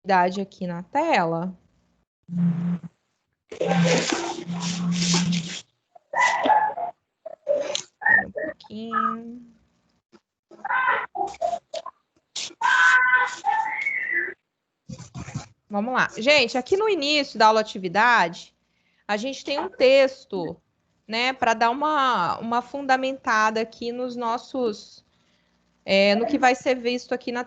atividade aqui na tela. Um pouquinho. Vamos lá. Gente, aqui no início da aula atividade, a gente tem um texto, né, para dar uma fundamentada aqui nos nossos, no que vai ser visto aqui na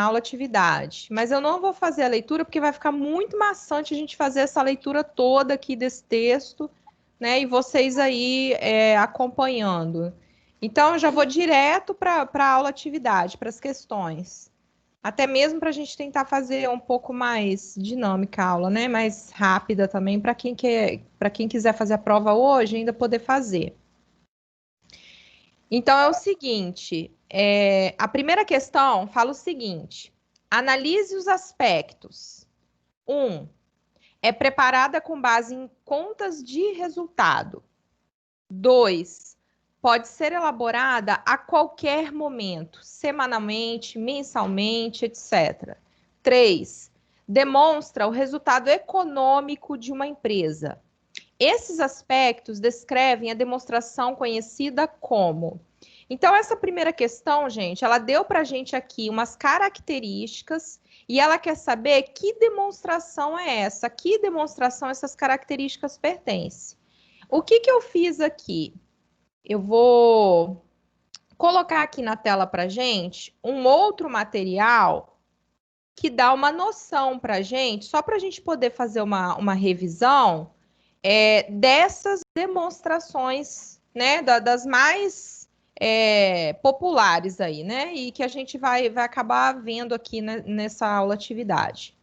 aula atividade. Mas eu não vou fazer a leitura porque vai ficar muito maçante a gente fazer essa leitura toda aqui desse texto, né, e vocês aí acompanhando. Então, eu já vou direto para a aula atividade, para as questões. Até mesmo para a gente tentar fazer um pouco mais dinâmica a aula, né? Mais rápida também, para quem quiser fazer a prova hoje, ainda poder fazer. Então, é o seguinte: a primeira questão fala o seguinte: analise os aspectos. 1. É preparada com base em contas de resultado. 2. Pode ser elaborada a qualquer momento, semanalmente, mensalmente, etc. 3. Demonstra o resultado econômico de uma empresa. Esses aspectos descrevem a demonstração conhecida como. Então, essa primeira questão, gente, ela deu para a gente aqui umas características e ela quer saber que demonstração é essa, que demonstração essas características pertencem. O que eu fiz aqui? Eu vou colocar aqui na tela para gente um outro material que dá uma noção para gente, só para a gente poder fazer uma revisão dessas demonstrações, né, das mais populares aí, né, e que a gente vai acabar vendo aqui nessa aula atividade.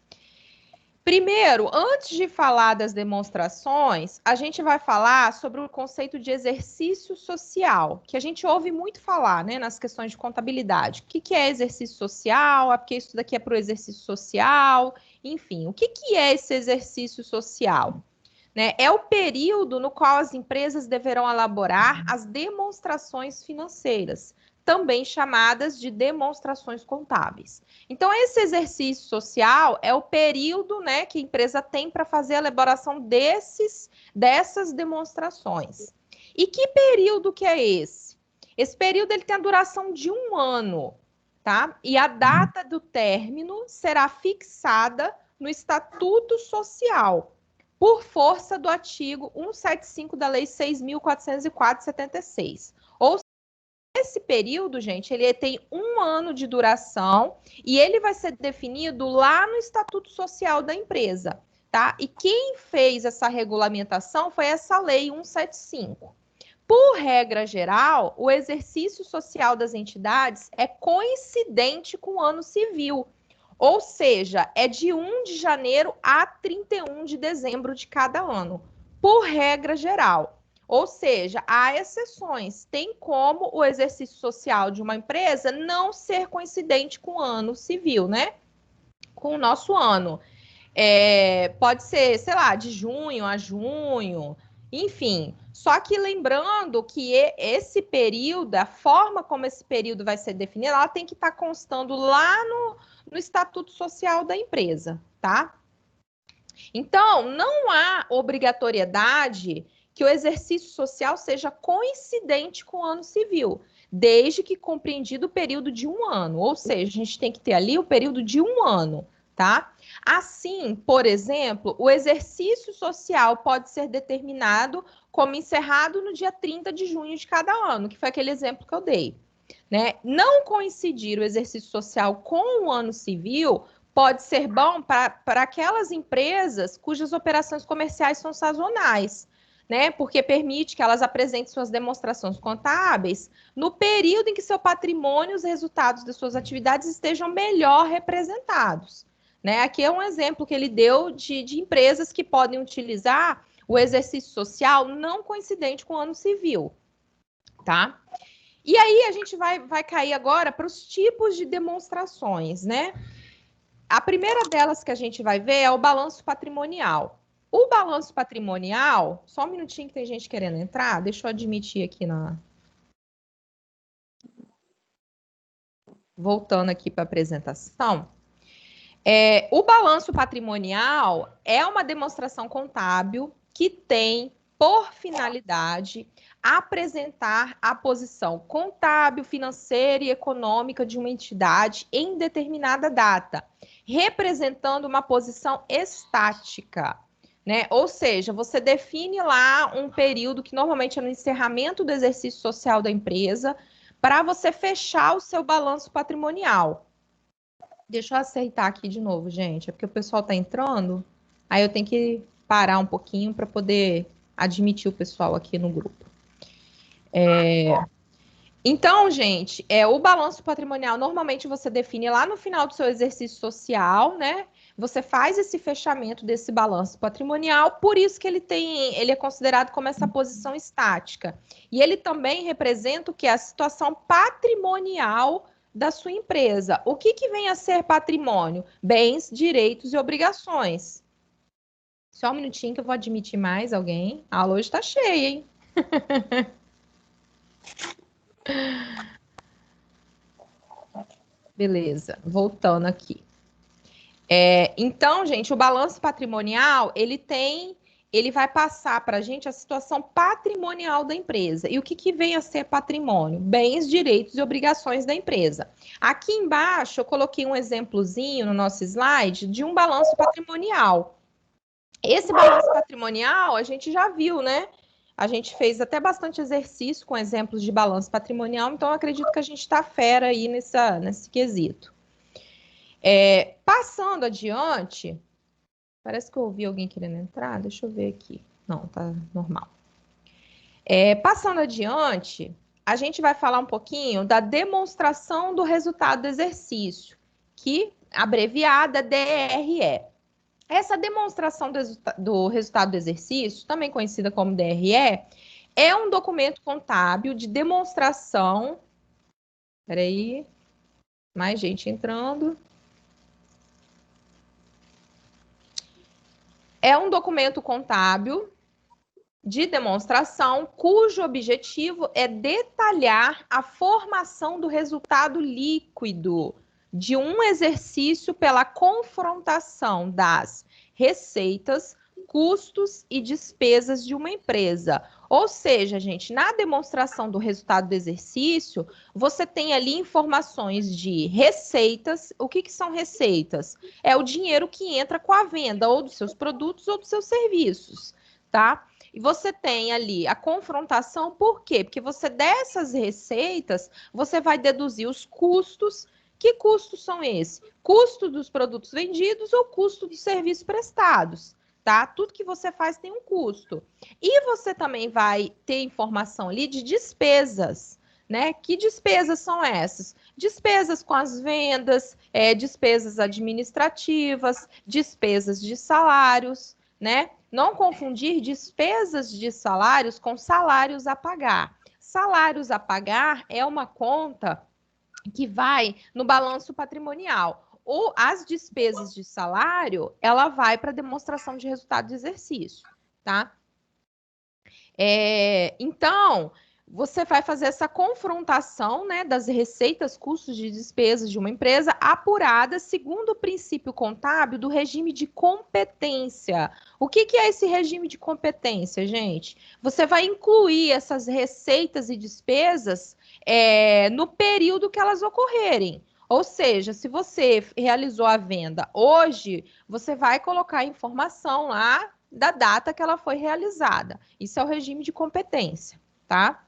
Primeiro, antes de falar das demonstrações, a gente vai falar sobre o conceito de exercício social, que a gente ouve muito falar, né, nas questões de contabilidade. O que é exercício social? É porque isso daqui é para o exercício social, enfim. O que é esse exercício social? Né? É o período no qual as empresas deverão elaborar as demonstrações financeiras, também chamadas de demonstrações contábeis. Então, esse exercício social é o período, né, que a empresa tem para fazer a elaboração dessas demonstrações. E que período que é esse? Esse período ele tem a duração de 1 ano, tá? E a data do término será fixada no Estatuto Social, por força do artigo 175 da Lei 6.404 de 76. Ou esse período, gente, ele tem 1 ano de duração e ele vai ser definido lá no Estatuto Social da empresa, tá? E quem fez essa regulamentação foi essa Lei 175. Por regra geral, o exercício social das entidades é coincidente com o ano civil, ou seja, é de 1 de janeiro a 31 de dezembro de cada ano, por regra geral. Ou seja, há exceções. Tem como o exercício social de uma empresa não ser coincidente com o ano civil, né? Com o nosso ano. Pode ser, sei lá, de junho a junho, enfim. Só que lembrando que esse período, a forma como esse período vai ser definido, ela tem que estar constando lá no Estatuto Social da empresa, tá? Então, não há obrigatoriedade que o exercício social seja coincidente com o ano civil, desde que compreendido o período de 1 ano. Ou seja, a gente tem que ter ali o período de 1 ano, tá? Assim, por exemplo, o exercício social pode ser determinado como encerrado no dia 30 de junho de cada ano, que foi aquele exemplo que eu dei. Né? Não coincidir o exercício social com o ano civil pode ser bom para aquelas empresas cujas operações comerciais são sazonais, né? Porque permite que elas apresentem suas demonstrações contábeis no período em que seu patrimônio e os resultados de suas atividades estejam melhor representados. Né? Aqui é um exemplo que ele deu de empresas que podem utilizar o exercício social não coincidente com o ano civil, tá? E aí a gente vai cair agora para os tipos de demonstrações, né? A primeira delas que a gente vai ver é o balanço patrimonial. O balanço patrimonial, só um minutinho que tem gente querendo entrar, deixa eu admitir aqui voltando aqui para a apresentação. O balanço patrimonial é uma demonstração contábil que tem por finalidade apresentar a posição contábil, financeira e econômica de uma entidade em determinada data, representando uma posição estática, né? Ou seja, você define lá um período que normalmente é no encerramento do exercício social da empresa, para você fechar o seu balanço patrimonial. Deixa eu aceitar aqui de novo, gente. É porque o pessoal está entrando. Aí eu tenho que parar um pouquinho para poder admitir o pessoal aqui no grupo. Então, gente, o balanço patrimonial normalmente você define lá no final do seu exercício social, né? Você faz esse fechamento desse balanço patrimonial, por isso que ele é considerado como essa posição estática. E ele também representa o que é a situação patrimonial da sua empresa. O que vem a ser patrimônio? Bens, direitos e obrigações. Só um minutinho que eu vou admitir mais alguém. A aula hoje está cheia, hein? Beleza, voltando aqui. Então, gente, o balanço patrimonial, ele vai passar para a gente a situação patrimonial da empresa. E o que vem a ser patrimônio? Bens, direitos e obrigações da empresa. Aqui embaixo, eu coloquei um exemplozinho no nosso slide de um balanço patrimonial. Esse balanço patrimonial, a gente já viu, né? A gente fez até bastante exercício com exemplos de balanço patrimonial, então eu acredito que a gente está fera aí nesse quesito. Passando adiante, parece que eu ouvi alguém querendo entrar, deixa eu ver aqui. Não, tá normal. Passando adiante, a gente vai falar um pouquinho da demonstração do resultado do exercício, que abreviada DRE. Essa demonstração do resultado do exercício, também conhecida como DRE, é um documento contábil de demonstração. Peraí, mais gente entrando. É um documento contábil de demonstração cujo objetivo é detalhar a formação do resultado líquido de um exercício pela confrontação das receitas, custos e despesas de uma empresa. Ou seja, gente, na demonstração do resultado do exercício, você tem ali informações de receitas. O que são receitas? É o dinheiro que entra com a venda ou dos seus produtos ou dos seus serviços, tá? E você tem ali a confrontação, por quê? Porque você dessas receitas, você vai deduzir os custos. Que custos são esses? Custo dos produtos vendidos ou custo dos serviços prestados, tá? Tudo que você faz tem um custo. E você também vai ter informação ali de despesas, né? Que despesas são essas? Despesas com as vendas, despesas administrativas, despesas de salários, né? Não confundir despesas de salários com salários a pagar. Salários a pagar é uma conta que vai no balanço patrimonial. Ou as despesas de salário, ela vai para demonstração de resultado de exercício, tá? Então, você vai fazer essa confrontação, né, das receitas, custos de despesas de uma empresa apurada segundo o princípio contábil do regime de competência. O que é esse regime de competência, gente? Você vai incluir essas receitas e despesas no período que elas ocorrerem. Ou seja, se você realizou a venda hoje, você vai colocar a informação lá da data que ela foi realizada. Isso é o regime de competência, tá?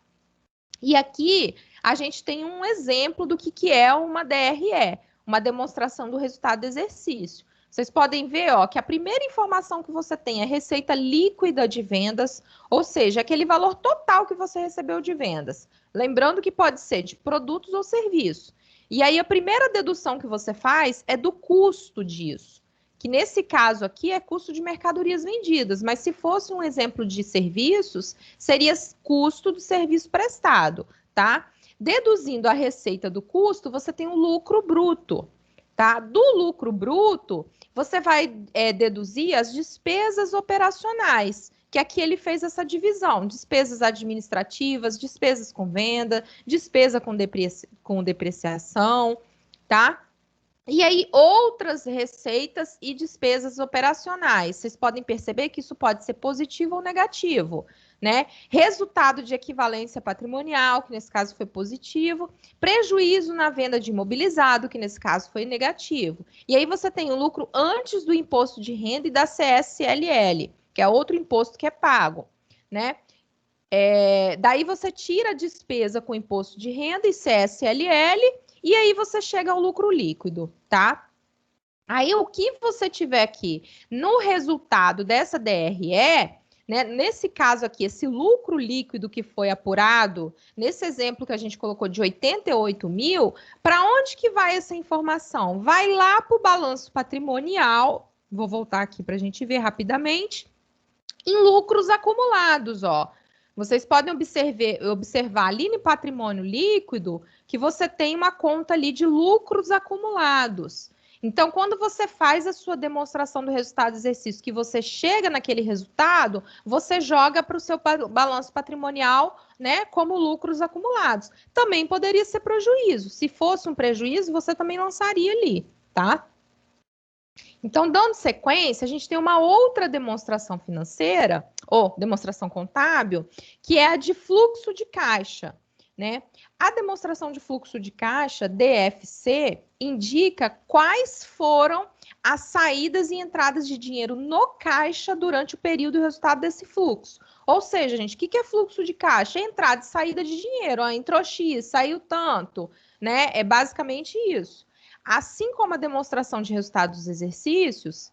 E aqui a gente tem um exemplo do que é uma DRE, uma demonstração do resultado do exercício. Vocês podem ver, ó, que a primeira informação que você tem é receita líquida de vendas, ou seja, aquele valor total que você recebeu de vendas. Lembrando que pode ser de produtos ou serviços. E aí a primeira dedução que você faz é do custo disso, que nesse caso aqui é custo de mercadorias vendidas, mas se fosse um exemplo de serviços, seria custo do serviço prestado, tá? Deduzindo a receita do custo, você tem o lucro bruto, tá? Do lucro bruto, você vai deduzir as despesas operacionais, que aqui ele fez essa divisão, despesas administrativas, despesas com venda, despesa com depreciação, tá? E aí, outras receitas e despesas operacionais. Vocês podem perceber que isso pode ser positivo ou negativo, né? Resultado de equivalência patrimonial, que nesse caso foi positivo. Prejuízo na venda de imobilizado, que nesse caso foi negativo. E aí você tem o lucro antes do imposto de renda e da CSLL, que é outro imposto que é pago, né? Daí você tira a despesa com imposto de renda e CSLL, e aí você chega ao lucro líquido, tá? Aí o que você tiver aqui no resultado dessa DRE, né, nesse caso aqui, esse lucro líquido que foi apurado, nesse exemplo que a gente colocou de 88 mil, para onde que vai essa informação? Vai lá para o balanço patrimonial, vou voltar aqui para a gente ver rapidamente, em lucros acumulados, ó. Vocês podem observar ali no patrimônio líquido que você tem uma conta ali de lucros acumulados. Então, quando você faz a sua demonstração do resultado do exercício, que você chega naquele resultado, você joga para o seu balanço patrimonial, né, como lucros acumulados. Também poderia ser prejuízo. Se fosse um prejuízo, você também lançaria ali, tá? Então, dando sequência, a gente tem uma outra demonstração financeira, ou demonstração contábil, que é a de fluxo de caixa, né? A demonstração de fluxo de caixa, DFC, indica quais foram as saídas e entradas de dinheiro no caixa durante o período e o resultado desse fluxo. Ou seja, gente, o que é fluxo de caixa? É entrada e saída de dinheiro. Ó, entrou X, saiu tanto, né? É basicamente isso. Assim como a demonstração de resultados dos exercícios,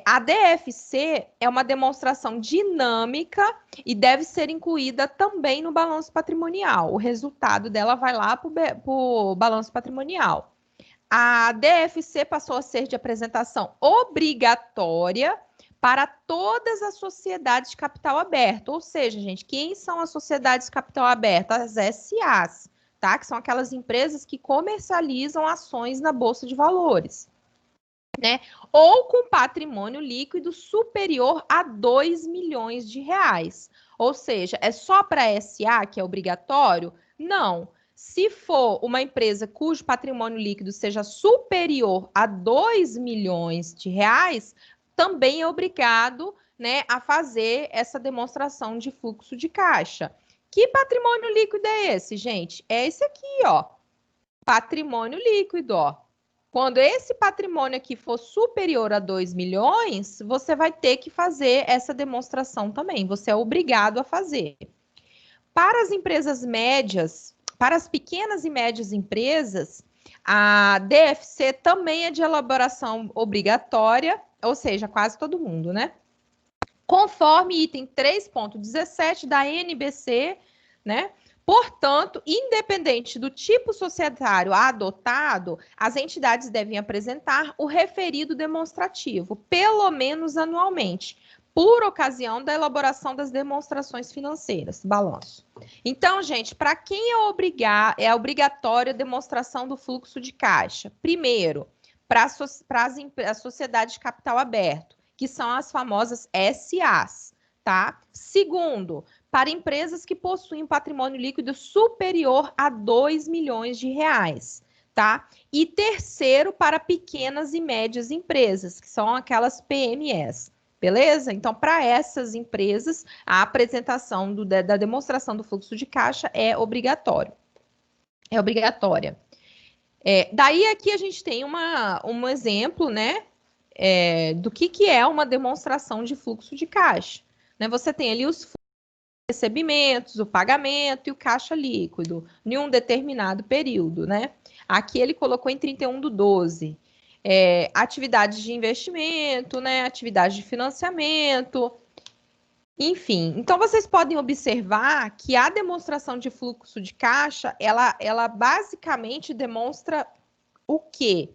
a DFC é uma demonstração dinâmica e deve ser incluída também no balanço patrimonial. O resultado dela vai lá para o balanço patrimonial. A DFC passou a ser de apresentação obrigatória para todas as sociedades de capital aberto. Ou seja, gente, quem são as sociedades de capital aberto? As SAs, tá? Que são aquelas empresas que comercializam ações na Bolsa de Valores, né? Ou com patrimônio líquido superior a 2 milhões de reais. Ou seja, é só para SA que é obrigatório? Não. Se for uma empresa cujo patrimônio líquido seja superior a 2 milhões de reais, também é obrigado, né, a fazer essa demonstração de fluxo de caixa. Que patrimônio líquido é esse, gente? É esse aqui, ó. Patrimônio líquido, ó. Quando esse patrimônio aqui for superior a 2 milhões, você vai ter que fazer essa demonstração também. Você é obrigado a fazer. Para as empresas médias, para as pequenas e médias empresas, a DFC também é de elaboração obrigatória, ou seja, quase todo mundo, né? Conforme item 3.17 da NBC, né? Portanto, independente do tipo societário adotado, as entidades devem apresentar o referido demonstrativo, pelo menos anualmente, por ocasião da elaboração das demonstrações financeiras, balanço. Então, gente, para quem é obrigatória a demonstração do fluxo de caixa? Primeiro, para as sociedades de capital aberto, que são as famosas SAs, tá? Segundo, para empresas que possuem patrimônio líquido superior a 2 milhões de reais, tá? E terceiro, para pequenas e médias empresas, que são aquelas PMEs, beleza? Então, para essas empresas, a apresentação da demonstração do fluxo de caixa é obrigatório. É obrigatória. Daí aqui a gente tem um exemplo, né? Do que é uma demonstração de fluxo de caixa. Né? Você tem ali os recebimentos, o pagamento e o caixa líquido, em um determinado período, né? Aqui ele colocou em 31/12. Atividades de investimento, né? Atividade de financiamento, enfim. Então, vocês podem observar que a demonstração de fluxo de caixa, ela basicamente demonstra o quê?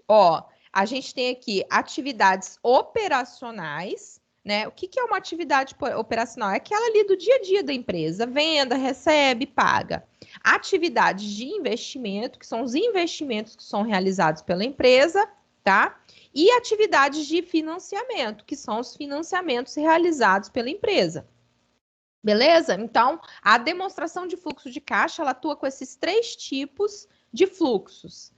Ó, a gente tem aqui atividades operacionais, né? O que é uma atividade operacional? É aquela ali do dia a dia da empresa, venda, recebe, paga. Atividades de investimento, que são os investimentos que são realizados pela empresa, tá? E atividades de financiamento, que são os financiamentos realizados pela empresa. Beleza? Então, a demonstração de fluxo de caixa, ela atua com esses três tipos de fluxos.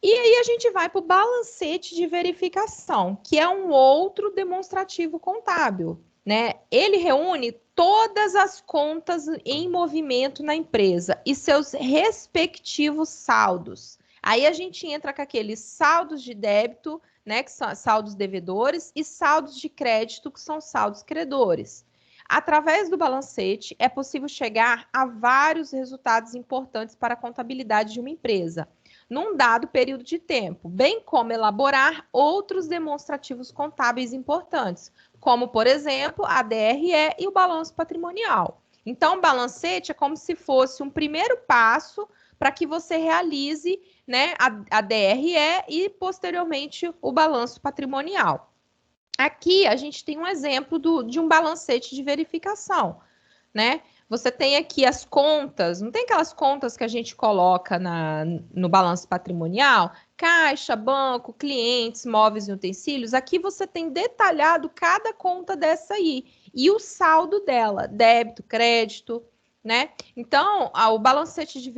E aí a gente vai para o balancete de verificação, que é um outro demonstrativo contábil, né? Ele reúne todas as contas em movimento na empresa e seus respectivos saldos. Aí a gente entra com aqueles saldos de débito, né, que são saldos devedores, e saldos de crédito, que são saldos credores. Através do balancete, é possível chegar a vários resultados importantes para a contabilidade de uma empresa num dado período de tempo, bem como elaborar outros demonstrativos contábeis importantes, como, por exemplo, a DRE e o balanço patrimonial. Então, o balancete é como se fosse um primeiro passo para que você realize, né, a DRE e, posteriormente, o balanço patrimonial. Aqui, a gente tem um exemplo de um balancete de verificação, né? Você tem aqui as contas, não tem aquelas contas que a gente coloca no balanço patrimonial? Caixa, banco, clientes, móveis e utensílios. Aqui você tem detalhado cada conta dessa aí e o saldo dela, débito, crédito, né? Então, o balancete de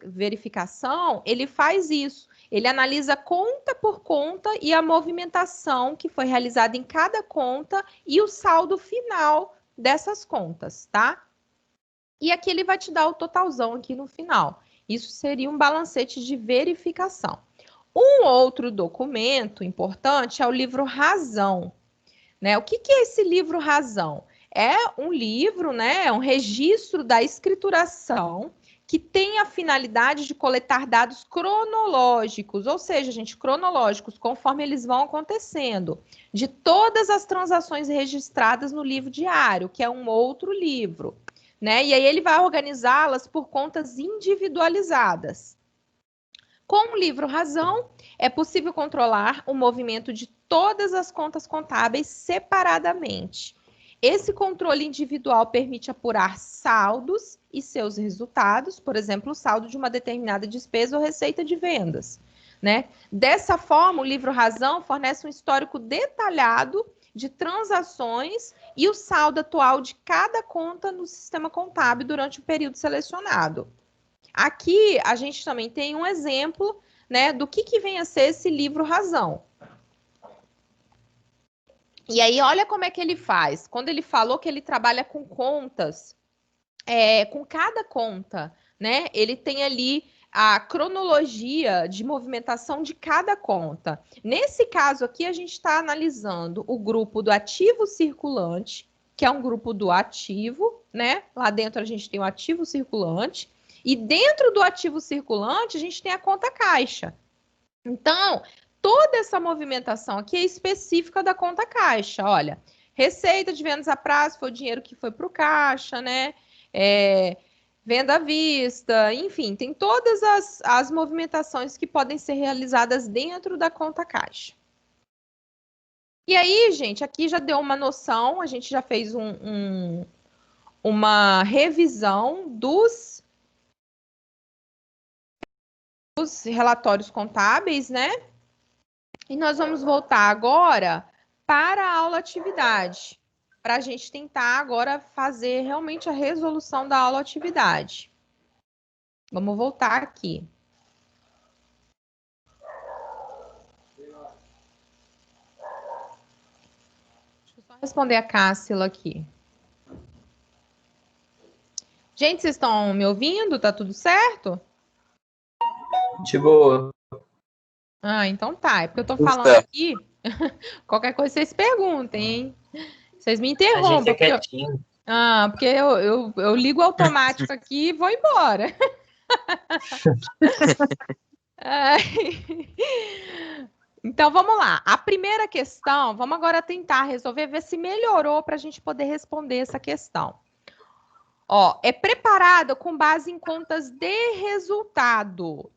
verificação, ele faz isso. Ele analisa conta por conta e a movimentação que foi realizada em cada conta e o saldo final dessas contas, tá? E aqui ele vai te dar o totalzão aqui no final. Isso seria um balancete de verificação. Um outro documento importante é o livro Razão, né? O que é esse livro Razão? É um livro, né? É um registro da escrituração que tem a finalidade de coletar dados cronológicos, ou seja, gente, cronológicos, conforme eles vão acontecendo, de todas as transações registradas no livro diário, que é um outro livro, né? E aí ele vai organizá-las por contas individualizadas. Com o livro Razão, é possível controlar o movimento de todas as contas contábeis separadamente. Esse controle individual permite apurar saldos e seus resultados, por exemplo, o saldo de uma determinada despesa ou receita de vendas, né? Dessa forma, o livro Razão fornece um histórico detalhado de transações e o saldo atual de cada conta no sistema contábil durante o período selecionado. Aqui a gente também tem um exemplo, né, do que vem a ser esse livro Razão. E aí, olha como é que ele faz. Quando ele falou que ele trabalha com contas, com cada conta, né? Ele tem ali a cronologia de movimentação de cada conta. Nesse caso aqui, a gente está analisando o grupo do ativo circulante, que é um grupo do ativo, né? Lá dentro a gente tem o ativo circulante. E dentro do ativo circulante, a gente tem a conta caixa. Então, toda essa movimentação aqui é específica da conta caixa. Olha, receita de vendas a prazo foi o dinheiro que foi para o caixa, né? Venda à vista, enfim, tem todas as movimentações que podem ser realizadas dentro da conta caixa. E aí, gente, aqui já deu uma noção, a gente já fez uma revisão dos relatórios contábeis, né? E nós vamos voltar agora para a aula atividade, para a gente tentar agora fazer realmente a resolução da aula atividade. Vamos voltar aqui. Deixa eu só responder a Cássila aqui. Gente, vocês estão me ouvindo? Tá tudo certo? De boa. Ah, então tá. É porque eu tô falando aqui. Qualquer coisa vocês perguntem, hein? Vocês me interrompem. A gente é quietinho. Porque eu ligo automático aqui e vou embora. Então, vamos lá. A primeira questão, vamos agora tentar resolver, ver se melhorou para a gente poder responder essa questão. Ó, é preparada com base em contas de resultado,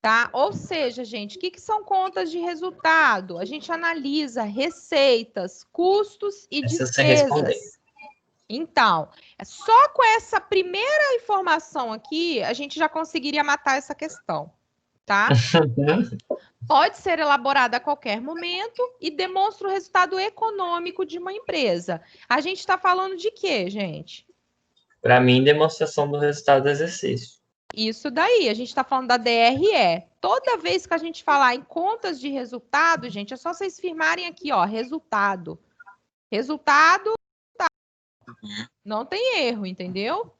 tá? Ou seja, gente, o que são contas de resultado? A gente analisa receitas, custos e despesas. Então, só com essa primeira informação aqui, a gente já conseguiria matar essa questão, tá? Pode ser elaborada a qualquer momento e demonstra o resultado econômico de uma empresa. A gente está falando de quê, gente? Para mim, demonstração do resultado do exercício. Isso daí, a gente está falando da DRE. Toda vez que a gente falar em contas de resultado, gente, é só vocês firmarem aqui, ó, resultado. Resultado, não tem erro, entendeu?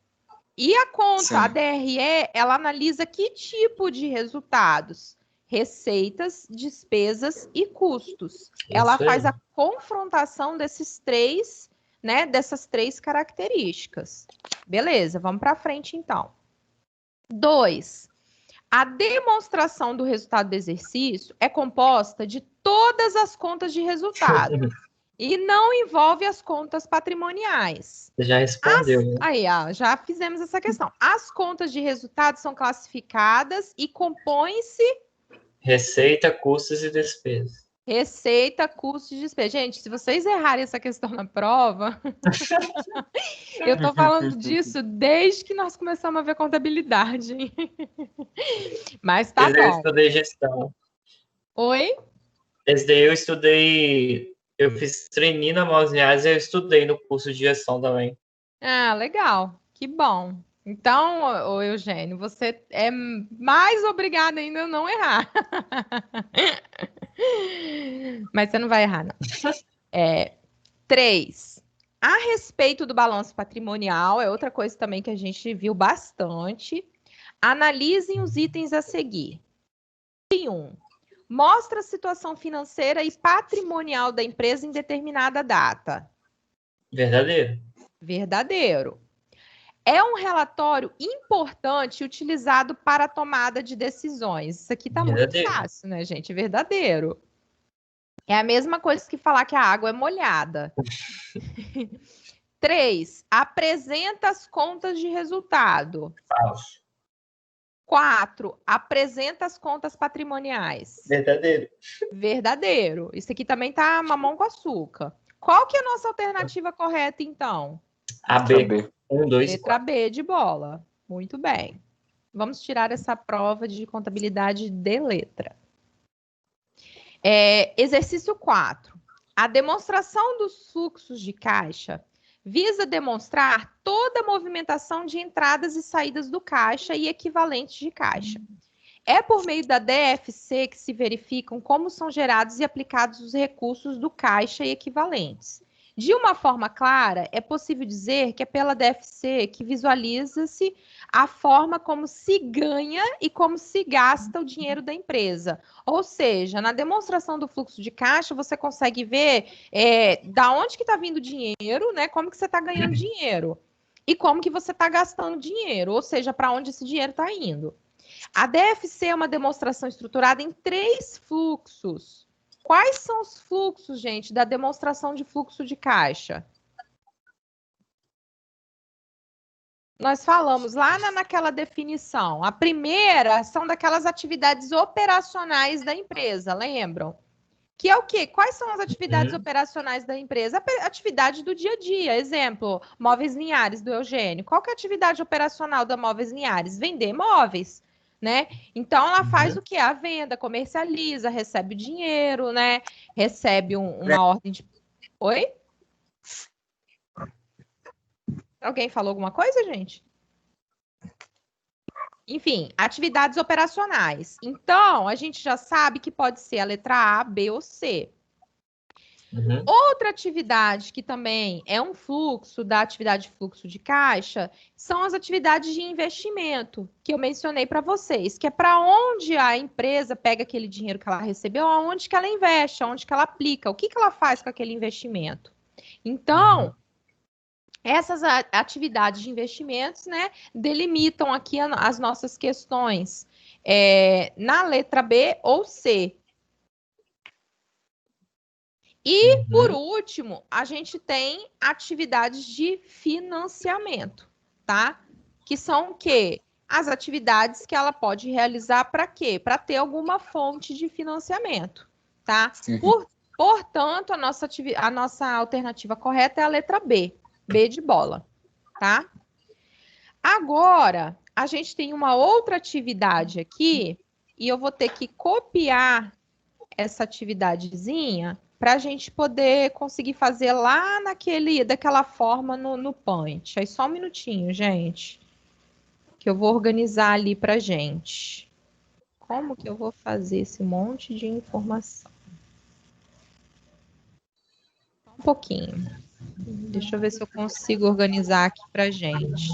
E a conta, Sim. a DRE, ela analisa que tipo de resultados? Receitas, despesas e custos. Ela Isso aí. faz a confrontação desses três, né, dessas três características. Beleza, vamos para frente então. 2. A demonstração do resultado do exercício é composta de todas as contas de resultado e não envolve as contas patrimoniais. Você já respondeu, né? Aí, ó, já fizemos essa questão. As contas de resultado são classificadas e compõem-se Receita, custos e despesas. receita, custo e despesa. Gente, se vocês errarem essa questão na prova, eu tô falando disso desde que nós começamos a ver contabilidade. Hein? Mas tá Esse daí eu bom. estudei gestão. Oi? Esse daí eu estudei. Eu fiz trainee na Mãos Reais e eu estudei no curso de gestão também. Ah, legal. Que bom. Então, ô Eugênio, você é mais obrigado ainda a não errar. Mas você não vai errar, não. 3. A respeito do balanço patrimonial, é outra coisa também que a gente viu bastante. Analisem os itens a seguir. 1. Mostra a situação financeira e patrimonial da empresa em determinada data. Verdadeiro. Verdadeiro. É um relatório importante utilizado para a tomada de decisões. Isso aqui tá muito Verdadeiro. fácil, né, gente? Verdadeiro. É a mesma coisa que falar que a água é molhada. 3. Apresenta as contas de resultado. Falso. 4. Apresenta as contas patrimoniais. Verdadeiro. Verdadeiro. Isso aqui também tá mamão com açúcar. Qual que é a nossa alternativa correta, então? AB. 1, 2, Letra B de bola. Muito bem. Vamos tirar essa prova de contabilidade de letra. Exercício 4. A demonstração dos fluxos de caixa visa demonstrar toda a movimentação de entradas e saídas do caixa e equivalentes de caixa. É por meio da DFC que se verificam como são gerados e aplicados os recursos do caixa e equivalentes. De uma forma clara, é possível dizer que é pela DFC que visualiza-se a forma como se ganha e como se gasta o dinheiro da empresa. Ou seja, na demonstração do fluxo de caixa, você consegue ver da onde que está vindo o dinheiro, né? Como que você está ganhando dinheiro e como que você está gastando dinheiro, ou seja, para onde esse dinheiro está indo. A DFC é uma demonstração estruturada em 3 fluxos. Quais são os fluxos, gente, da demonstração de fluxo de caixa? Nós falamos lá naquela definição. A primeira são daquelas atividades operacionais da empresa, lembram? Que é o quê? Quais são as atividades operacionais da empresa? A atividade do dia a dia. Exemplo, Móveis Linhares, do Eugênio. Qual que é a atividade operacional da Móveis Linhares? Vender móveis. Né? Então, ela faz o que? A venda, comercializa, recebe o dinheiro, né? Recebe uma ordem de... Oi? Alguém falou alguma coisa, gente? Enfim, atividades operacionais. Então, a gente já sabe que pode ser a letra A, B ou C. Outra atividade que também é um fluxo da atividade de fluxo de caixa são as atividades de investimento, que eu mencionei para vocês, que é para onde a empresa pega aquele dinheiro que ela recebeu, aonde que ela investe, aonde que ela aplica, o que que ela faz com aquele investimento. Então, essas atividades de investimentos, né, delimitam aqui as nossas questões na letra B ou C. E, por último, a gente tem atividades de financiamento, tá? Que são o quê? As atividades que ela pode realizar para quê? Para ter alguma fonte de financiamento, tá? Portanto, a nossa alternativa correta é a letra B. B de bola, tá? Agora, a gente tem uma outra atividade aqui e eu vou ter que copiar essa atividadezinha para a gente poder conseguir fazer lá daquela forma no Punch. Aí só um minutinho, gente. que eu vou organizar ali pra gente. Como que eu vou fazer esse monte de informação? Um pouquinho. Deixa eu ver se eu consigo organizar aqui pra gente.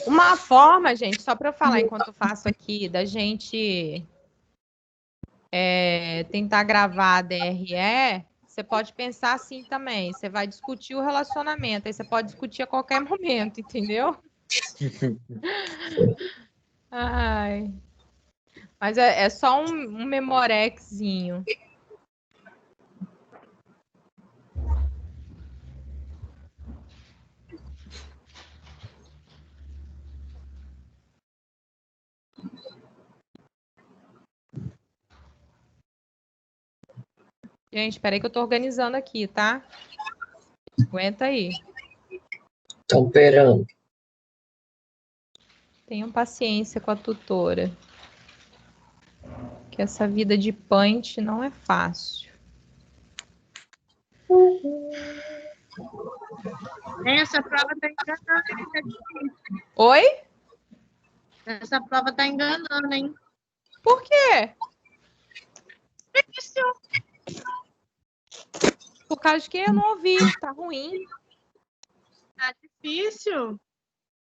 Uma forma, gente, só para eu falar enquanto eu faço aqui, da gente tentar gravar a DRE, você pode pensar assim também. Você vai discutir o relacionamento, aí você pode discutir a qualquer momento, entendeu? Ai. Mas é só um memorexzinho. Gente, espera aí que eu tô organizando aqui, tá? Aguenta aí. Tô operando. Tenham paciência com a tutora. Que essa vida de punch não é fácil. Essa prova tá enganando, hein? Oi? Essa prova tá enganando, hein? Por quê? Isso. Por causa de que eu não ouvi. Tá ruim. Tá difícil.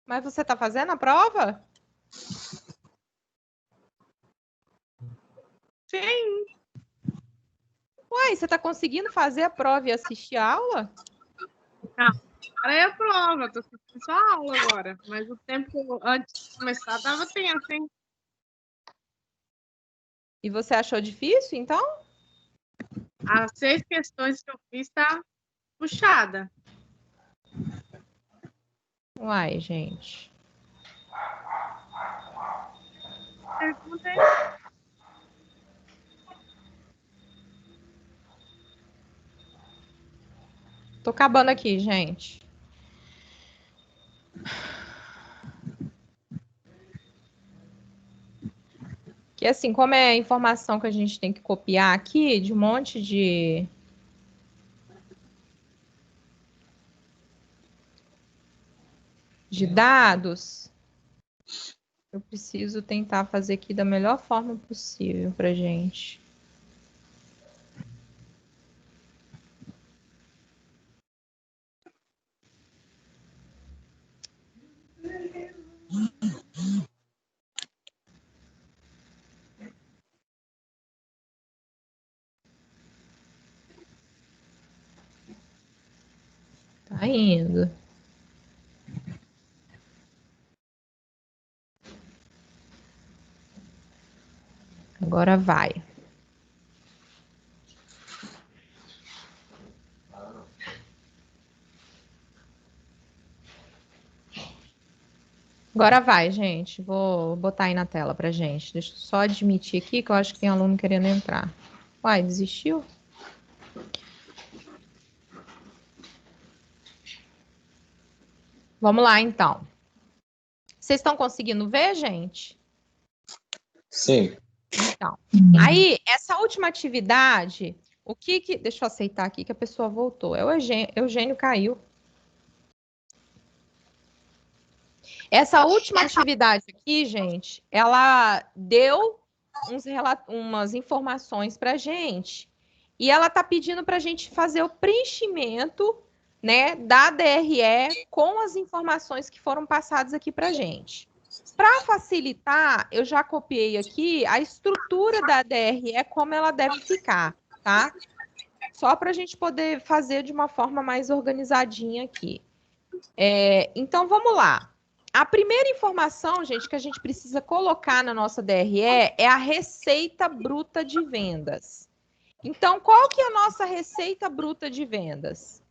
Mas você tá fazendo a prova? Sim. Uai, você tá conseguindo fazer a prova e assistir a aula? Agora é a prova. Tô assistindo só a aula agora. Mas o tempo antes de começar tava tenso, hein? E você achou difícil, então? As 6 questões que eu fiz tá puxada. Uai, gente. Pergunta aí. Tô acabando aqui, gente. Que assim, como é informação que a gente tem que copiar aqui de um monte de dados, eu preciso tentar fazer aqui da melhor forma possível pra gente. Tá indo. Agora vai. Agora vai, gente. Vou botar aí na tela pra gente. Deixa eu só admitir aqui que eu acho que tem aluno querendo entrar. Uai, desistiu? Vamos lá, então. Vocês estão conseguindo ver, gente? Sim. Então, aí, essa última atividade, o que que... Deixa eu aceitar aqui que a pessoa voltou. É o Eugênio caiu. Essa última atividade aqui, gente, ela deu umas informações para a gente e ela está pedindo para a gente fazer o preenchimento, né, da DRE com as informações que foram passadas aqui para a gente. Para facilitar, eu já copiei aqui a estrutura da DRE, como ela deve ficar, tá? Só para a gente poder fazer de uma forma mais organizadinha aqui. Então, vamos lá. A primeira informação, gente, que a gente precisa colocar na nossa DRE é a receita bruta de vendas. Então, qual que é a nossa receita bruta de vendas?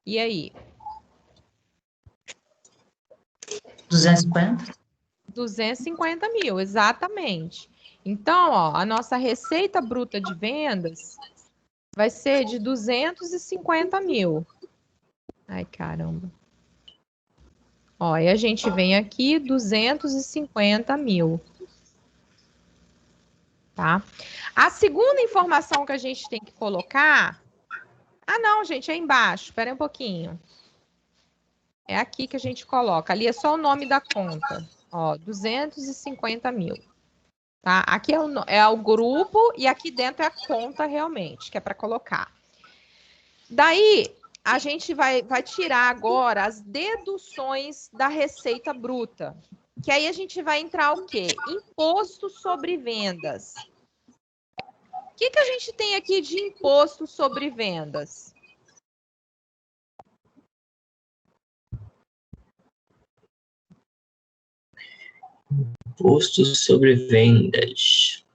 E aí? 250? 250 mil, exatamente. Então, ó, a nossa receita bruta de vendas vai ser de 250 mil. Ai, caramba. Ó, e a gente vem aqui, 250 mil. Tá? A segunda informação que a gente tem que colocar... Ah, não, gente, é embaixo. Espera um pouquinho. É aqui que a gente coloca. Ali é só o nome da conta. Ó, 250 mil. Tá? Aqui é o grupo e aqui dentro é a conta realmente, que é para colocar. Daí, a gente vai tirar agora as deduções da receita bruta. Que aí a gente vai entrar o quê? Imposto sobre vendas. O que a gente tem aqui de imposto sobre vendas? Imposto sobre vendas.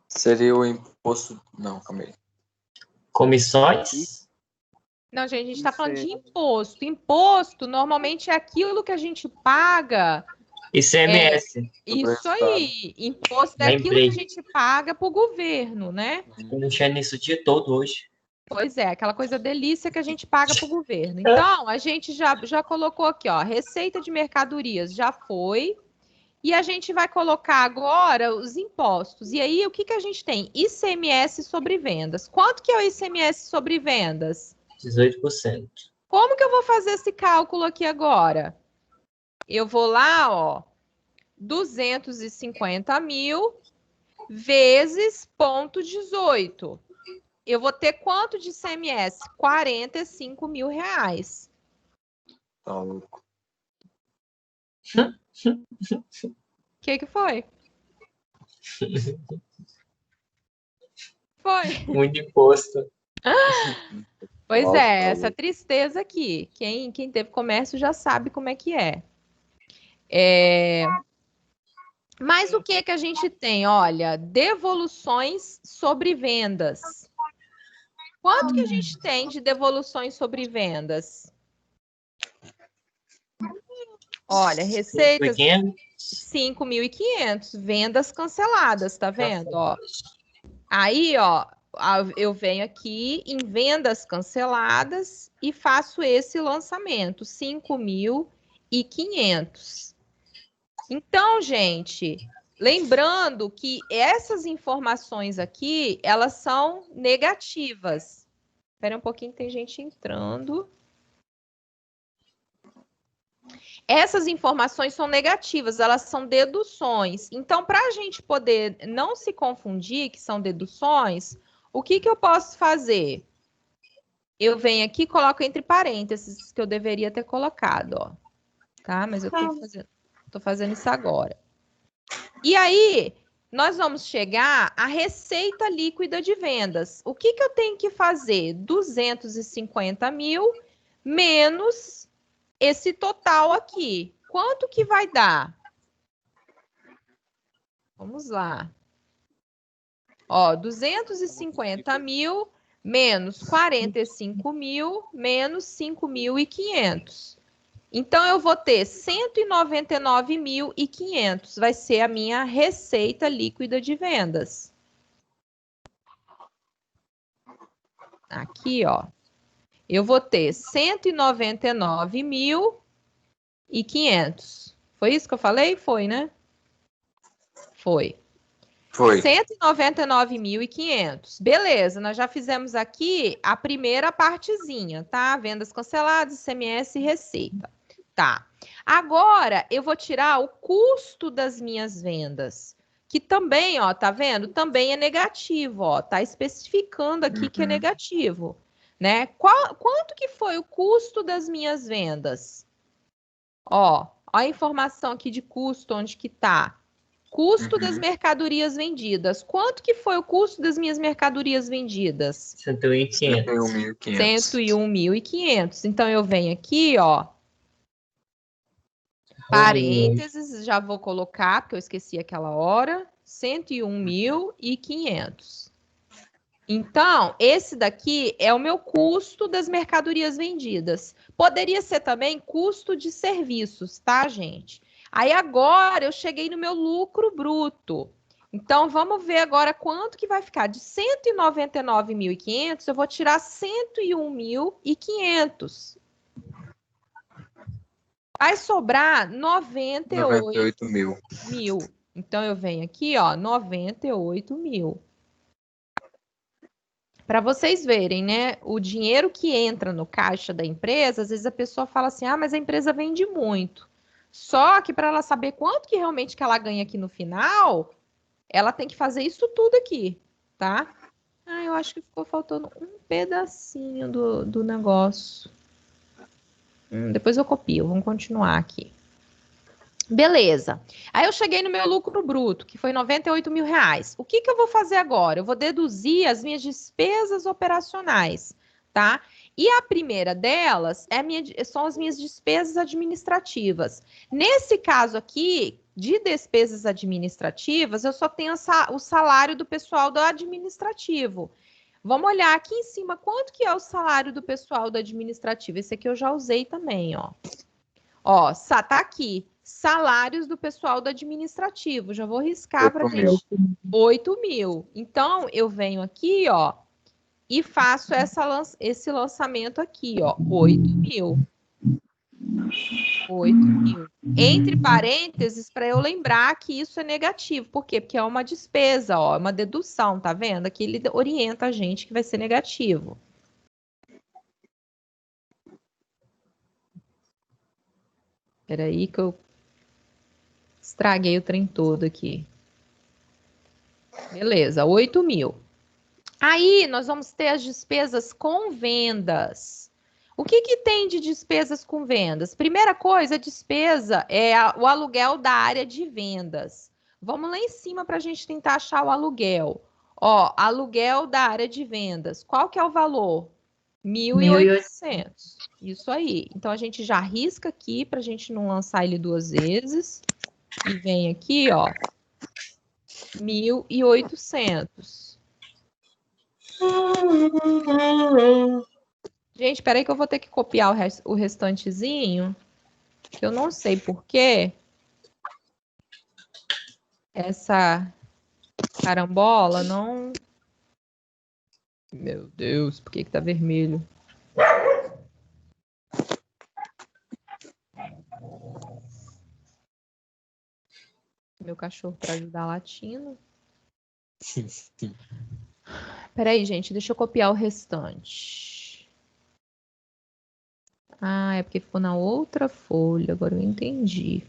Seria o imposto. Não, calma aí. Comissões? Não, gente, a gente está falando de imposto. Imposto, normalmente, é aquilo que a gente paga. ICMS. Isso aí. Imposto é aquilo que a gente paga para o governo, né? Eu não tinha nisso o dia todo hoje. Pois é, aquela coisa delícia que a gente paga para o governo. Então, a gente já colocou aqui, ó, receita de mercadorias já foi. E a gente vai colocar agora os impostos. E aí, o que a gente tem? ICMS sobre vendas. Quanto que é o ICMS sobre vendas? 18%. Como que eu vou fazer esse cálculo aqui agora? Eu vou lá, ó, 250 mil vezes 0,18. Eu vou ter quanto de ICMS? 45 mil reais. Tá louco. O que foi? Foi. Muito imposto. Pois Nossa, é, tá essa louco. tristeza aqui. Quem teve comércio já sabe como é que é. Mas o que a gente tem? Olha, devoluções sobre vendas. Quanto que a gente tem de devoluções sobre vendas? Olha, receitas 5.500, vendas canceladas, tá vendo? Ó. Aí, ó, eu venho aqui em vendas canceladas e faço esse lançamento, 5.500. Então, gente, lembrando que essas informações aqui, elas são negativas. Espera um pouquinho, tem gente entrando. Essas informações são negativas, elas são deduções. Então, para a gente poder não se confundir que são deduções, o que eu posso fazer? Eu venho aqui e coloco entre parênteses, que eu deveria ter colocado, ó. Tá? Mas eu tô fazendo isso agora. E aí, nós vamos chegar à receita líquida de vendas. O que eu tenho que fazer? 250 mil menos esse total aqui. Quanto que vai dar? Vamos lá. Ó, 250 mil menos 45 mil menos 5.500. Então, eu vou ter 199.500. Vai ser a minha receita líquida de vendas. Aqui, ó. Eu vou ter 199.500. Foi isso que eu falei? Foi, né? Foi. Foi. 199.500. Beleza, nós já fizemos aqui a primeira partezinha, tá? Vendas canceladas, ICMS e receita. Tá. Agora, eu vou tirar o custo das minhas vendas, que também, ó, tá vendo? Também é negativo, ó. Tá especificando aqui que é negativo, né? Quanto que foi o custo das minhas vendas? Ó a informação aqui de custo, onde que tá? Custo das mercadorias vendidas. Quanto que foi o custo das minhas mercadorias vendidas? 101.500. 101.500. Então, eu venho aqui, ó. Parênteses, já vou colocar, porque eu esqueci aquela hora. 101.500. Então, esse daqui é o meu custo das mercadorias vendidas. Poderia ser também custo de serviços, tá, gente? Aí agora eu cheguei no meu lucro bruto. Então, vamos ver agora quanto que vai ficar. De 199.500, eu vou tirar 101.500. Vai sobrar 98 mil. mil. Então, eu venho aqui, ó, 98 mil. Para vocês verem, né? O dinheiro que entra no caixa da empresa, às vezes a pessoa fala assim, ah, mas a empresa vende muito. Só que para ela saber quanto que realmente que ela ganha aqui no final, ela tem que fazer isso tudo aqui, tá? Ah, eu acho que ficou faltando um pedacinho do negócio. Depois eu copio, vamos continuar aqui. Beleza. Aí eu cheguei no meu lucro bruto, que foi 98 mil reais. O que que eu vou fazer agora? Eu vou deduzir as minhas despesas operacionais, tá? E a primeira delas são as minhas despesas administrativas. Nesse caso aqui, de despesas administrativas, eu só tenho o salário do pessoal do administrativo. Vamos olhar aqui em cima, quanto que é o salário do pessoal do administrativo? Esse aqui eu já usei também, ó. Ó, tá aqui. Salários do pessoal do administrativo. Já vou riscar para gente. 8 mil. Então, eu venho aqui, ó, e faço esse lançamento aqui, ó. 8 mil. 8 mil. Entre parênteses, para eu lembrar que isso é negativo. Por quê? Porque é uma despesa, ó, uma dedução, tá vendo? Aqui ele orienta a gente que vai ser negativo. Espera aí que eu estraguei o trem todo aqui. Beleza, 8 mil. Aí, nós vamos ter as despesas com vendas. O que que tem de despesas com vendas? Primeira coisa, a despesa é o aluguel da área de vendas. Vamos lá em cima para a gente tentar achar o aluguel. Ó, aluguel da área de vendas. Qual que é o valor? 1.800. Isso aí. Então, a gente já risca aqui para a gente não lançar ele duas vezes. E vem aqui, ó, 1.800. Gente, espera aí que eu vou ter que copiar o restantezinho, que eu não sei por quê. Essa carambola não... Meu Deus, por que que tá vermelho? Meu cachorro para ajudar latindo. Peraí, gente, deixa eu copiar o restante. Ah, é porque ficou na outra folha, agora eu entendi.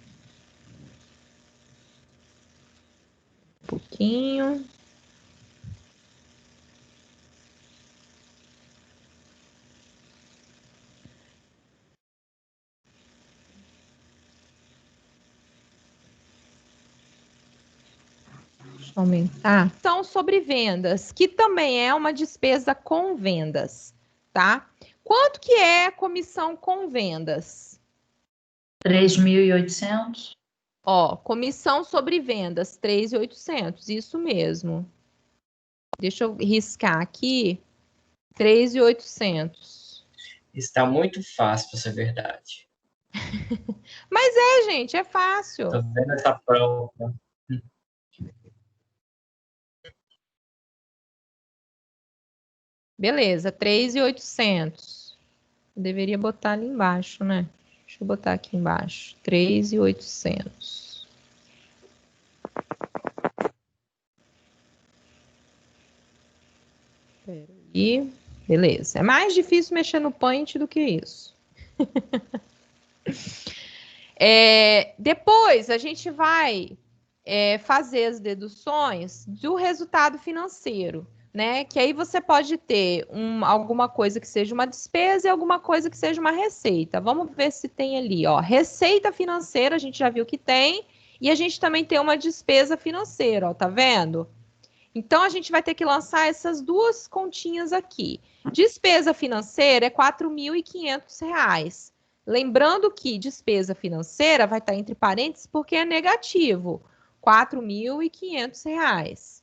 Um pouquinho. Deixa eu aumentar. Então, sobre vendas, que também é uma despesa com vendas, tá? Quanto que é a comissão com vendas? 3.800. Ó, comissão sobre vendas, 3.800, isso mesmo. Deixa eu riscar aqui, 3.800. Está muito fácil para ser verdade. Mas é, gente, é fácil. Tô vendo essa prova. Beleza, 3.800. Deveria botar ali embaixo, né? Deixa eu botar aqui embaixo. 3.800. Peraí. Beleza. É mais difícil mexer no Paint do que isso. Depois a gente vai fazer as deduções do resultado financeiro, né? Que aí você pode ter alguma coisa que seja uma despesa e alguma coisa que seja uma receita. Vamos ver se tem ali, ó. Receita financeira, a gente já viu que tem, e a gente também tem uma despesa financeira, ó, tá vendo? Então, a gente vai ter que lançar essas duas continhas aqui. Despesa financeira é R$ 4.500. Lembrando que despesa financeira vai estar entre parênteses porque é negativo. R$ 4.500.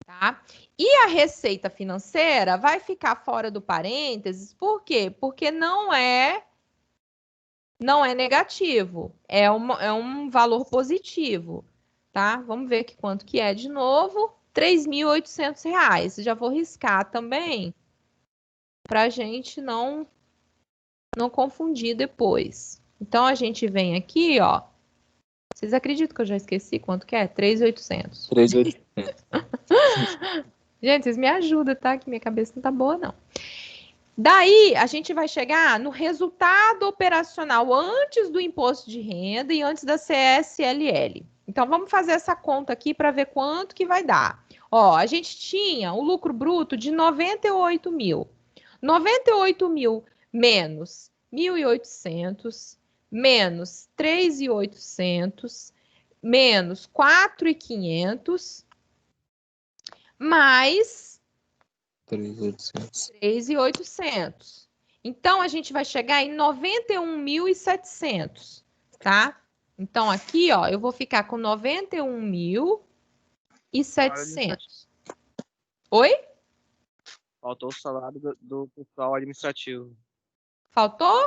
Tá? E a receita financeira vai ficar fora do parênteses, por quê? Porque não é negativo, é um valor positivo, tá? Vamos ver aqui quanto que é de novo, R$ 3.800. Já vou riscar também, para a gente não confundir depois. Então, a gente vem aqui, ó. Vocês acreditam que eu já esqueci quanto que é? 3.800. 3.800. Gente, vocês me ajudam, tá? Que minha cabeça não tá boa, não. Daí, a gente vai chegar no resultado operacional antes do imposto de renda e antes da CSLL. Então, vamos fazer essa conta aqui para ver quanto que vai dar. Ó, a gente tinha o lucro bruto de 98 mil. 98 mil menos 1.800, menos 3.800, menos 4.500, mais 3.800. 3.800. Então, a gente vai chegar em 91.700, tá? Então, aqui, ó, eu vou ficar com 91.700. Oi? Faltou o salário do pessoal administrativo. Faltou?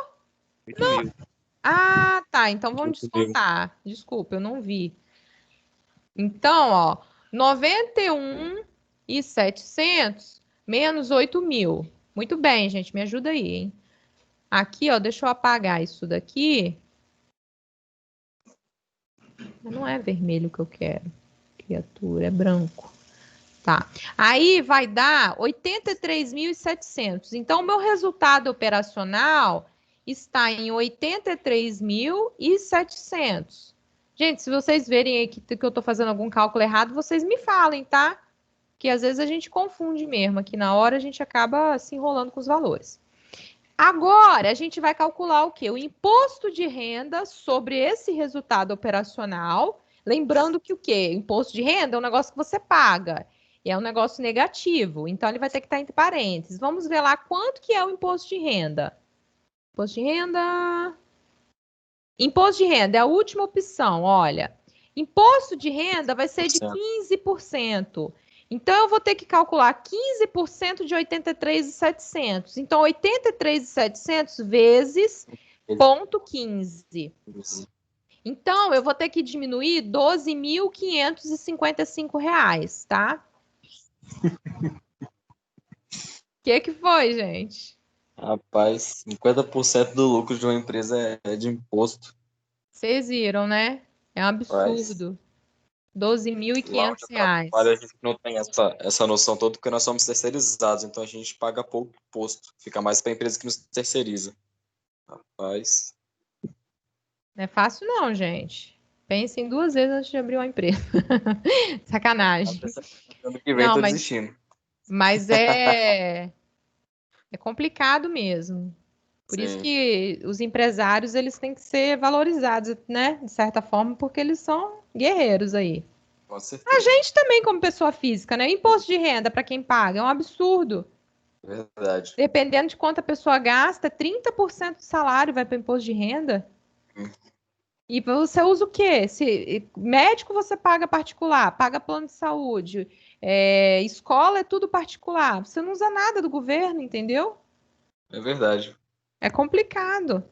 8.000. Ah, tá. Então, vamos 8.000. descontar. Desculpa, eu não vi. Então, ó, 91.700 menos 8.000. Muito bem, gente, me ajuda aí, hein? Aqui, ó, deixa eu apagar isso daqui. Não é vermelho que eu quero, criatura, é branco. Tá. Aí vai dar 83.700. Então, o meu resultado operacional está em 83.700. Gente, se vocês verem aí que eu estou fazendo algum cálculo errado, vocês me falem, tá? Que às vezes a gente confunde mesmo. Aqui na hora a gente acaba se enrolando com os valores. Agora, a gente vai calcular o quê? O imposto de renda sobre esse resultado operacional. Lembrando que o quê? Imposto de renda é um negócio que você paga. E é um negócio negativo. Então, ele vai ter que estar entre parênteses. Vamos ver lá quanto que é o imposto de renda. Imposto de renda... Imposto de renda é a última opção, olha. Imposto de renda vai ser de 15%. Então, eu vou ter que calcular 15% de 83.700. Então, 83.700 vezes 0,15. Então, eu vou ter que diminuir R$ 12.555, tá? O que foi, gente? Rapaz, 50% do lucro de uma empresa é de imposto. Vocês viram, né? É um absurdo. R$ 12.500. Olha, a gente não tem essa noção toda porque nós somos terceirizados, então a gente paga pouco imposto. Fica mais para a empresa que nos terceiriza. Rapaz. Não é fácil não, gente. Pensem 2 vezes antes de abrir uma empresa. Sacanagem. Ano que vem Não, tô mas- desistindo. Mas é complicado mesmo. Por isso Sim. que os empresários, eles têm que ser valorizados, né? De certa forma, porque eles são guerreiros aí. Com certeza. A gente também, como pessoa física, né? Imposto de renda para quem paga é um absurdo. Verdade. Dependendo de quanto a pessoa gasta, 30% do salário vai para imposto de renda. E você usa o quê? Se médico você paga particular, paga plano de saúde, escola é tudo particular. Você não usa nada do governo, entendeu? É verdade. É complicado.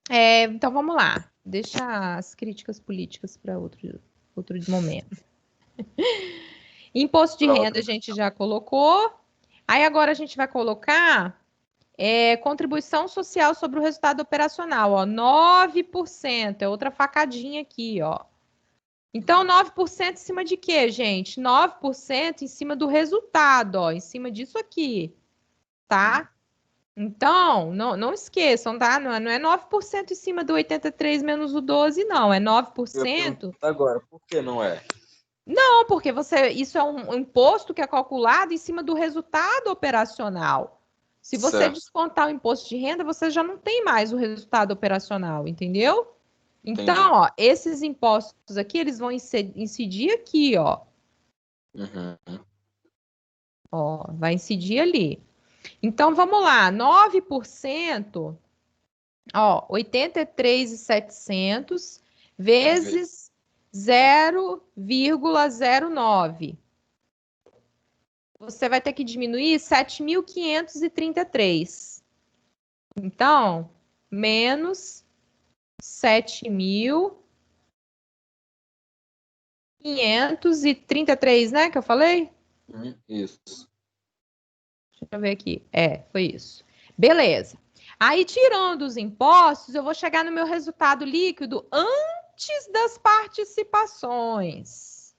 Então vamos lá. Deixa as críticas políticas para outro momento. Imposto de renda a gente já colocou. Aí agora a gente vai colocar contribuição social sobre o resultado operacional, ó, 9%, é outra facadinha aqui, ó. Então, 9% em cima de quê, gente? 9% em cima do resultado, ó, em cima disso aqui, tá? Então, não esqueçam, tá? Não é 9% em cima do 83 menos o 12, não, é 9%. Agora, por que não é? Não, porque isso é um imposto que é calculado em cima do resultado operacional. Se você Certo. descontar o imposto de renda, você já não tem mais o resultado operacional, entendeu? Entendi. Então, ó, esses impostos aqui, eles vão incidir aqui, ó. Uhum. Ó, vai incidir ali. Então, vamos lá, 9%, ó, 83.700 vezes 0,09. você vai ter que diminuir 7.533. Então, menos 7.533, né, que eu falei? Isso. Deixa eu ver aqui. Foi isso. Beleza. Aí, tirando os impostos, eu vou chegar no meu resultado líquido antes das participações.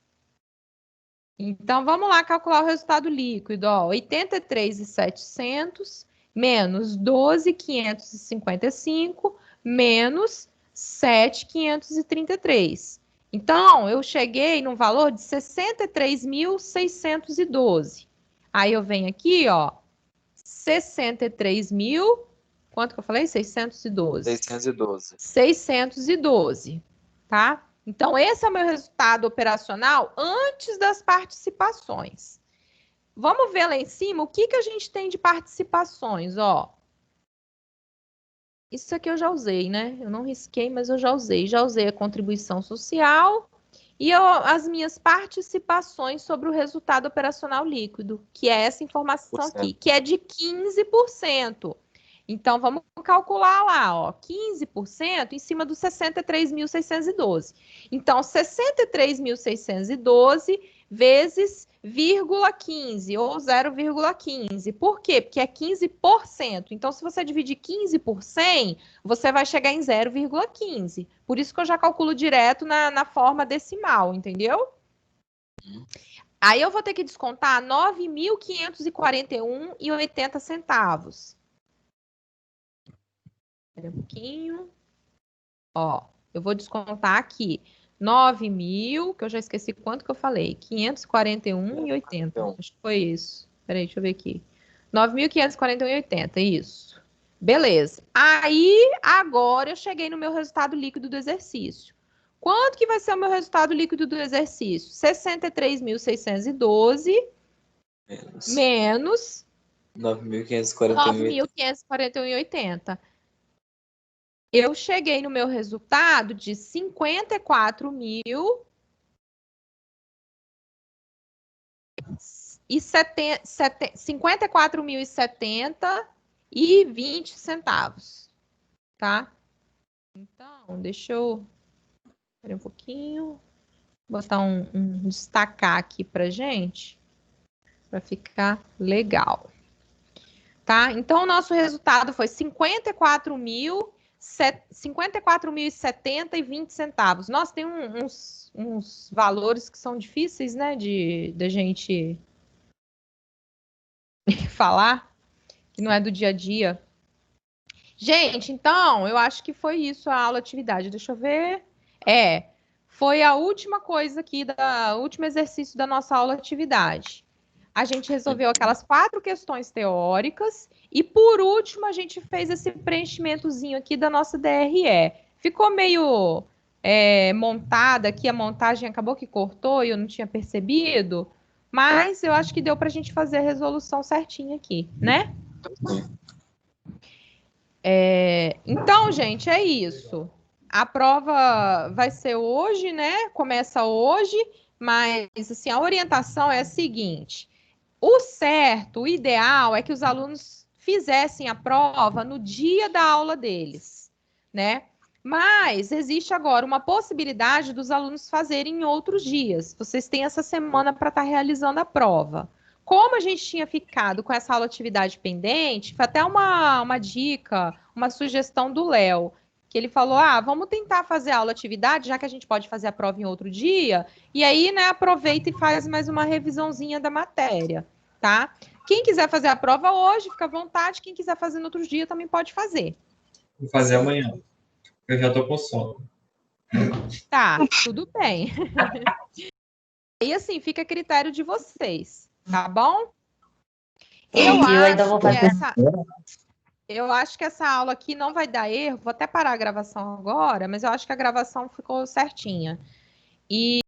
Então, vamos lá calcular o resultado líquido. 83.700 menos 12.555 menos 7.533. Então, eu cheguei num valor de 63.612. Aí eu venho aqui, 63 mil, quanto que eu falei? 612. 612. 612, tá? Então, esse é o meu resultado operacional antes das participações. Vamos ver lá em cima o que a gente tem de participações, Isso aqui eu já usei, né? Eu não risquei, mas eu já usei. Já usei a contribuição social e as minhas participações sobre o resultado operacional líquido, que é essa informação aqui, que é de 15%. Então, vamos calcular lá, 15% em cima dos 63.612. Então, 63.612 vezes 0,15 ou 0,15. Por quê? Porque é 15%. Então, se você dividir 15 por 100, você vai chegar em 0,15. Por isso que eu já calculo direto na forma decimal, entendeu? Aí eu vou ter que descontar 9.541,80 centavos. Espera um pouquinho. Eu vou descontar aqui 9.000, que eu já esqueci quanto que eu falei, 541,80. Acho que foi isso. Peraí, deixa eu ver aqui. 9.541,80, isso. Beleza. Aí, agora eu cheguei no meu resultado líquido do exercício. Quanto que vai ser o meu resultado líquido do exercício? 63.612 menos 9.541,80. Eu cheguei no meu resultado de 54.070 e 20 centavos, tá? Então, deixa eu... Espera um pouquinho. Botar um destacar aqui pra gente, para ficar legal. Tá? Então, o nosso resultado foi 54.070 e 20 centavos. Nossa, tem uns valores que são difíceis, né, de gente falar, que não é do dia a dia. Gente, então, eu acho que foi isso a aula atividade. Deixa eu ver. Foi a última coisa aqui, o último exercício da nossa aula atividade. A gente resolveu aquelas 4 questões teóricas e, por último, a gente fez esse preenchimentozinho aqui da nossa DRE. Ficou meio montada aqui, a montagem acabou que cortou e eu não tinha percebido, mas eu acho que deu para a gente fazer a resolução certinha aqui, né? Então, gente, é isso. A prova vai ser hoje, né? Começa hoje, mas assim, a orientação é a seguinte: o certo, o ideal é que os alunos fizessem a prova no dia da aula deles, né? Mas existe agora uma possibilidade dos alunos fazerem em outros dias. Vocês têm essa semana para estar realizando a prova. Como a gente tinha ficado com essa aula atividade pendente, foi até uma dica, uma sugestão do Léo, que ele falou, vamos tentar fazer a aula atividade, já que a gente pode fazer a prova em outro dia, e aí, né, aproveita e faz mais uma revisãozinha da matéria, tá? Quem quiser fazer a prova hoje, fica à vontade, quem quiser fazer no outro dia também pode fazer. Vou fazer amanhã, eu já tô com sono. Tá, tudo bem. E assim, fica a critério de vocês, tá bom? Eu acho que essa aula aqui não vai dar erro. Vou até parar a gravação agora, mas eu acho que a gravação ficou certinha. E